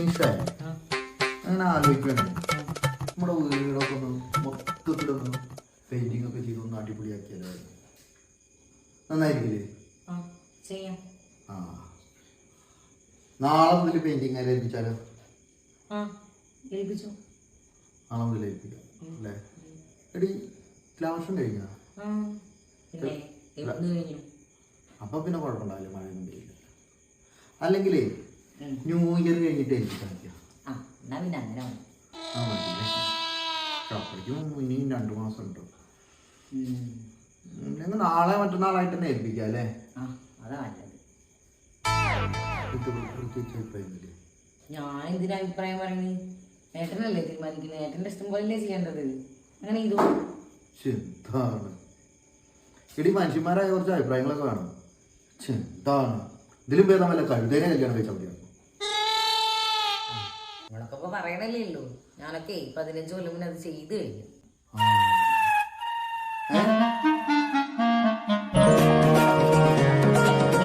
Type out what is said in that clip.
അങ്ങനെ ആലോചിക്കണേ നമ്മുടെ വീടൊക്കെ ഒന്ന് മൊത്തത്തിലൊന്ന് പെയിന്റിംഗ് ഒക്കെ ചെയ്തൊന്ന് അടിപൊളിയാക്കിയാലോ? നന്നായിരിക്കില്ലേ? ആ നാളെ മുതൽ പെയിന്റിങ് ആരെ ഏൽപ്പിച്ചാലോ? നാളെ മുതൽ ഏൽപ്പിക്കാം അല്ലേ? എടി ക്ലാസും കഴിഞ്ഞാ? അപ്പൊ പിന്നെ കുഴപ്പമുണ്ടാവില്ല, മഴയൊന്നും പെയ്യില്ല. അല്ലെങ്കിലേ ന്യൂ ഇയർ കഴിഞ്ഞിട്ട് ഏൽപ്പിക്കാൻ അപ്പോഴേക്കും ഇനിയും 2 മാസം ഉണ്ട്. ഞങ്ങൾ നാളെ മറ്റന്നാളായിട്ട് തന്നെ ഏൽപ്പിക്കാം അല്ലേ? ഞാൻ എന്തിനാ അഭിപ്രായം പറയുന്നത്? ഏട്ടനല്ലേ തീരുമാനിക്കുന്നത്, ഏട്ടന്റെ ഇഷ്ടം പോലല്ലേ ചെയ്യേണ്ടത്. അങ്ങനെ ചെയ്തു. ചിന്താണ് ഇടി, മനുഷ്യന്മാരായ കുറച്ച് അഭിപ്രായങ്ങളൊക്കെ വേണം. ചിന്താണ് ഇതിലും ഭേദം വല്ല കഴുതേനെ കല്യാണം കഴിച്ചാൽ മതിയായിരുന്നു. നിങ്ങളൊക്കെ ഇപ്പൊ പറയണല്ലേ ഉള്ളൂ. ഞാനൊക്കെ 15 കൊല്ലം മുന്നേ അത് ചെയ്ത് കഴിഞ്ഞു.